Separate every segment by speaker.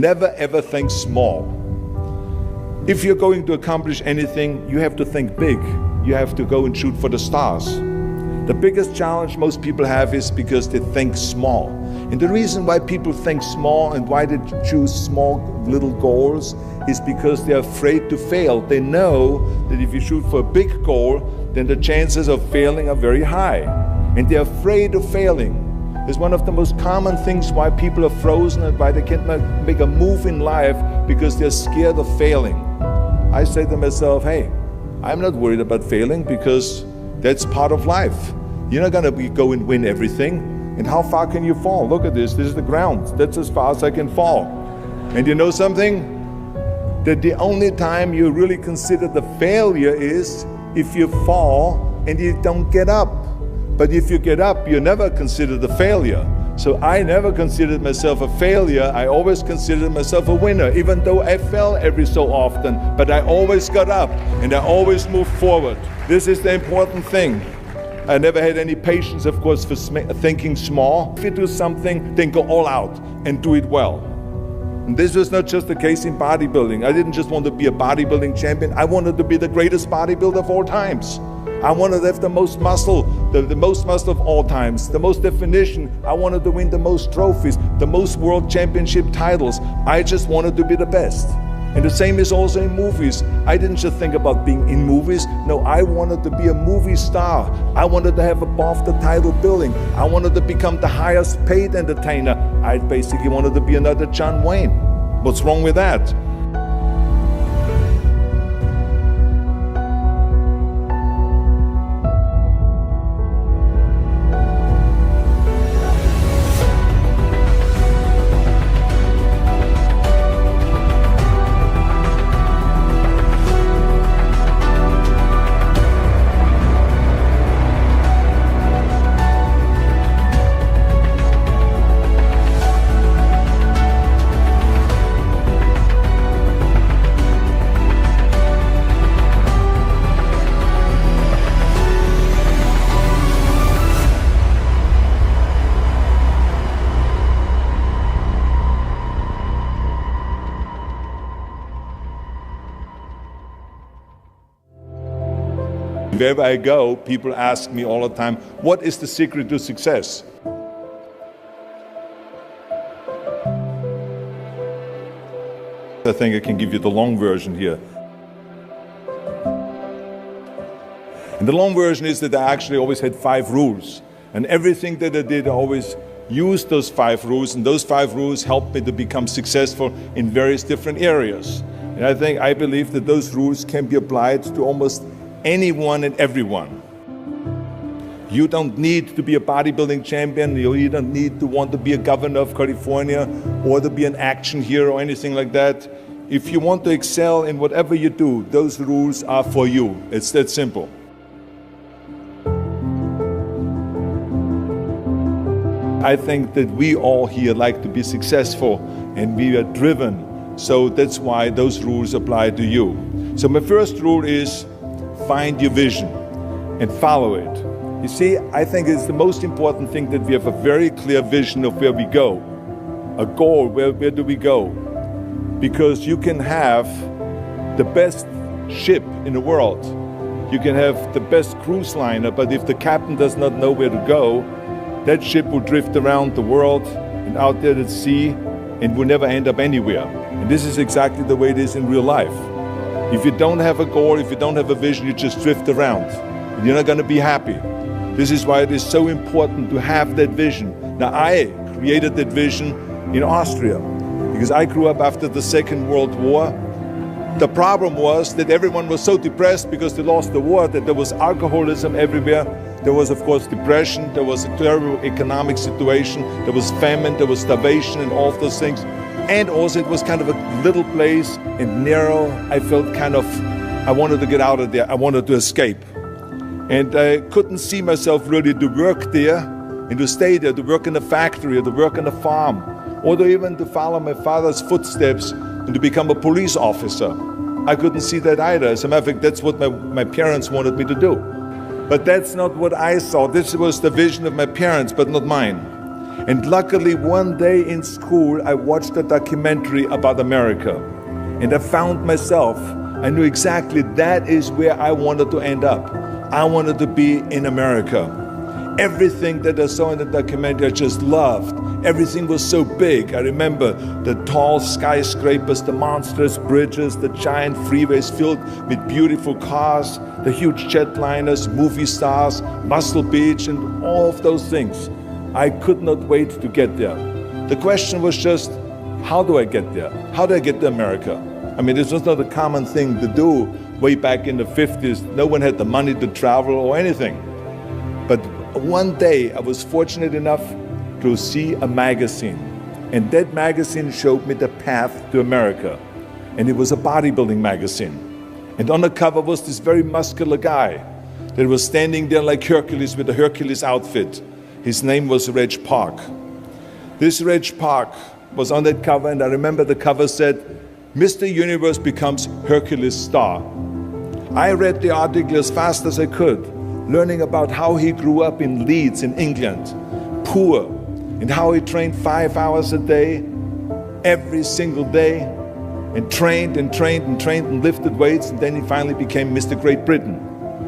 Speaker 1: Never ever think small. If you're going to accomplish anything, you have to think big. You have to go and shoot for the stars. The biggest challenge most people have is because they think small. And the reason why people think small and why they choose small little goals is because they're afraid to fail. They know that if you shoot for a big goal, then the chances of failing are very high. And they're afraid of failing. It's one of the most common things why people are frozen and why they can't make a move in life, because they're scared of failing. I say to myself, hey, I'm not worried about failing because that's part of life. You're not gonna go and win everything. And how far can you fall? Look at this is the ground. That's as far as I can fall. And you know something? That the only time you really consider the failure is if you fall and you don't get up. But if you get up, you never consider the failure. So I never considered myself a failure. I always considered myself a winner, even though I fell every so often. But I always got up and I always moved forward. This is the important thing. I never had any patience, of course, for thinking small. If you do something, then go all out and do it well. And this was not just the case in bodybuilding. I didn't just want to be a bodybuilding champion. I wanted to be the greatest bodybuilder of all times. I wanted to have the most muscle, the most muscle of all times, the most definition. I wanted to win the most trophies, the most world championship titles. I just wanted to be the best. And the same is also in movies. I didn't just think about being in movies. No, I wanted to be a movie star. I wanted to have above the title billing. I wanted to become the highest paid entertainer. I basically wanted to be another John Wayne. What's wrong with that? Wherever I go, people ask me all the time, what is the secret to success? I think I can give you the long version here. And the long version is that I actually always had 5 rules. And everything that I did, I always used those 5 rules. And those 5 rules helped me to become successful in various different areas. And I believe that those rules can be applied to almost anyone and everyone. You don't need to be a bodybuilding champion. You don't need to want to be a governor of California or to be an action hero or anything like that. If you want to excel in whatever you do, those rules are for you. It's that simple. I think that we all here like to be successful and we are driven. So that's why those rules apply to you. So my first rule is find your vision and follow it. You see, I think it's the most important thing that we have a very clear vision of where we go. A goal, where do we go? Because you can have the best ship in the world. You can have the best cruise liner, but if the captain does not know where to go, that ship will drift around the world and out there at sea and will never end up anywhere. And this is exactly the way it is in real life. If you don't have a goal, if you don't have a vision, you just drift around. And you're not going to be happy. This is why it is so important to have that vision. Now, I created that vision in Austria because I grew up after the Second World War. The problem was that everyone was so depressed because they lost the war that there was alcoholism everywhere. There was, of course, depression. There was a terrible economic situation. There was famine. There was starvation and all of those things. And also it was kind of a little place and narrow. I felt I wanted to get out of there. I wanted to escape. And I couldn't see myself really to work there and to stay there, to work in a factory or to work on a farm, or to even to follow my father's footsteps and to become a police officer. I couldn't see that either. As a matter of fact, that's what my parents wanted me to do. But that's not what I saw. This was the vision of my parents, but not mine. And luckily, one day in school, I watched a documentary about America. And I found myself, I knew exactly that is where I wanted to end up. I wanted to be in America. Everything that I saw in the documentary, I just loved. Everything was so big. I remember the tall skyscrapers, the monstrous bridges, the giant freeways filled with beautiful cars, the huge jetliners, movie stars, Muscle Beach, and all of those things. I could not wait to get there. The question was just, how do I get there? How do I get to America? I mean, this was not a common thing to do way back in the 50s. No one had the money to travel or anything. But one day I was fortunate enough to see a magazine. And that magazine showed me the path to America. And it was a bodybuilding magazine. And on the cover was this very muscular guy that was standing there like Hercules with a Hercules outfit. His name was Reg Park. This Reg Park was on that cover, and I remember the cover said, Mr. Universe becomes Hercules star. I read the article as fast as I could, learning about how he grew up in Leeds in England, poor, and how he trained 5 hours a day, every single day, and trained and trained and trained and lifted weights, and then he finally became Mr. Great Britain.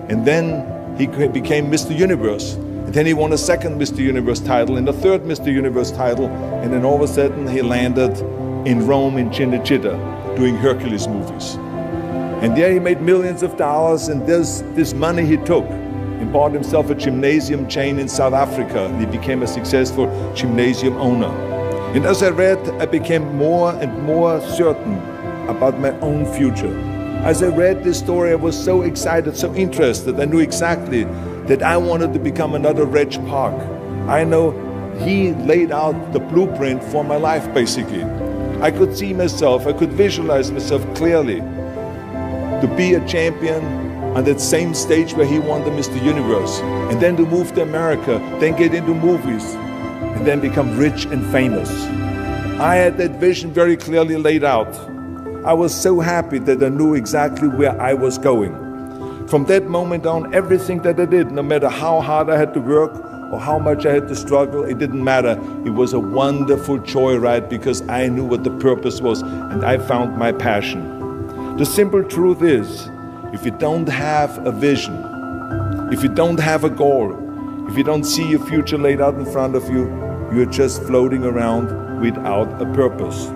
Speaker 1: And then he became Mr. Universe. And then he won a second Mr. Universe title and a third Mr. Universe title, and then all of a sudden he landed in Rome in Cinecittà doing Hercules movies. And there he made millions of dollars, and this money he took and bought himself a gymnasium chain in South Africa, and he became a successful gymnasium owner. And as I read, I became more and more certain about my own future. As I read this story, I was so excited, so interested. I knew exactly that I wanted to become another Reg Park. I know he laid out the blueprint for my life, basically. I could see myself, I could visualize myself clearly to be a champion on that same stage where he won the Mr. Universe, and then to move to America, then get into movies, and then become rich and famous. I had that vision very clearly laid out. I was so happy that I knew exactly where I was going. From that moment on, everything that I did, no matter how hard I had to work or how much I had to struggle, it didn't matter. It was a wonderful joyride because I knew what the purpose was and I found my passion. The simple truth is, if you don't have a vision, if you don't have a goal, if you don't see your future laid out in front of you, you're just floating around without a purpose.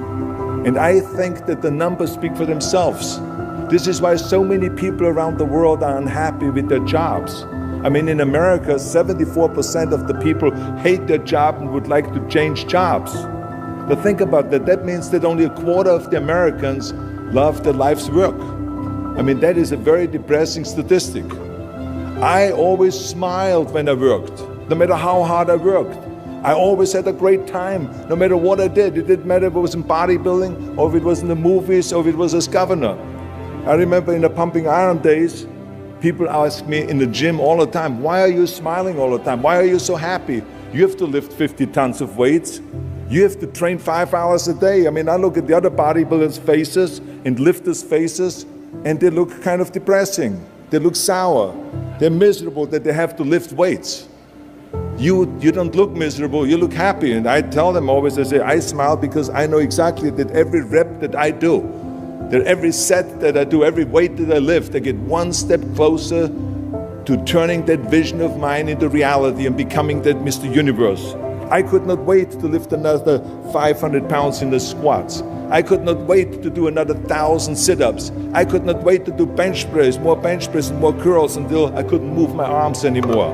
Speaker 1: And I think that the numbers speak for themselves. This is why so many people around the world are unhappy with their jobs. I mean, in America, 74% of the people hate their job and would like to change jobs. But think about that. That means that only a quarter of the Americans love their life's work. I mean, that is a very depressing statistic. I always smiled when I worked, no matter how hard I worked. I always had a great time, no matter what I did. It didn't matter if it was in bodybuilding, or if it was in the movies, or if it was as governor. I remember in the pumping iron days, people ask me in the gym all the time, why are you smiling all the time? Why are you so happy? You have to lift 50 tons of weights. You have to train 5 hours a day. I mean, I look at the other bodybuilders' faces and lifters' faces, and they look kind of depressing. They look sour. They're miserable that they have to lift weights. You don't look miserable, you look happy. And I tell them always, I say, I smile because I know exactly that every rep that I do, that every set that I do, every weight that I lift, I get one step closer to turning that vision of mine into reality and becoming that Mr. Universe. I could not wait to lift another 500 pounds in the squats. I could not wait to do another 1,000 sit-ups. I could not wait to do bench press and more curls until I couldn't move my arms anymore.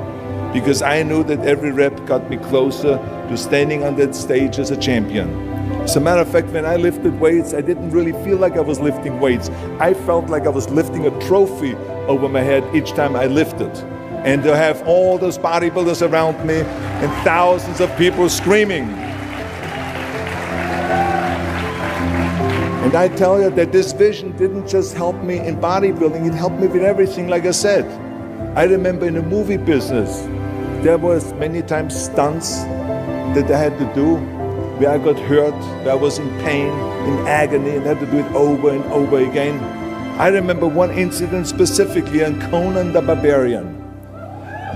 Speaker 1: Because I knew that every rep got me closer to standing on that stage as a champion. As a matter of fact, when I lifted weights, I didn't really feel like I was lifting weights. I felt like I was lifting a trophy over my head each time I lifted. And to have all those bodybuilders around me and thousands of people screaming. And I tell you that this vision didn't just help me in bodybuilding, it helped me with everything, like I said. I remember in the movie business, there was many times stunts that I had to do where I got hurt, where I was in pain, in agony, and had to do it over and over again. I remember one incident specifically on Conan the Barbarian.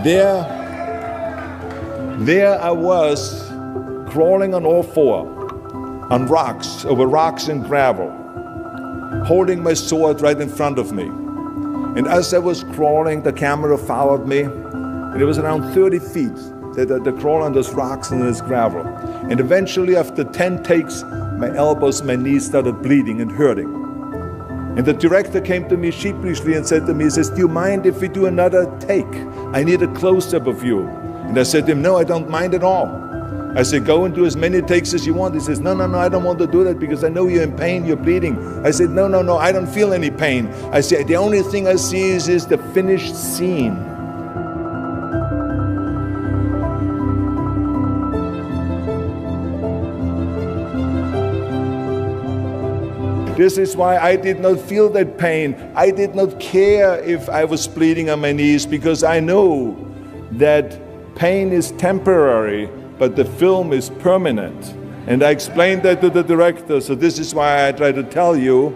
Speaker 1: There I was crawling on all four, on rocks, over rocks and gravel, holding my sword right in front of me. And as I was crawling, the camera followed me, and it was around 30 feet. The crawl on those rocks and this gravel. And eventually, after 10 takes, my elbows, my knees started bleeding and hurting. And the director came to me sheepishly and said to me, he says, "Do you mind if we do another take? I need a close-up of you." And I said to him, "No, I don't mind at all." I said, "Go and do as many takes as you want." He says, no, I don't want to do that because I know you're in pain, you're bleeding." I said, no, I don't feel any pain. I said, "The only thing I see is the finished scene." This is why I did not feel that pain. I did not care if I was bleeding on my knees, because I know that pain is temporary, but the film is permanent. And I explained that to the director, so this is why I try to tell you,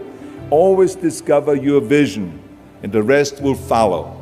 Speaker 1: always discover your vision, and the rest will follow.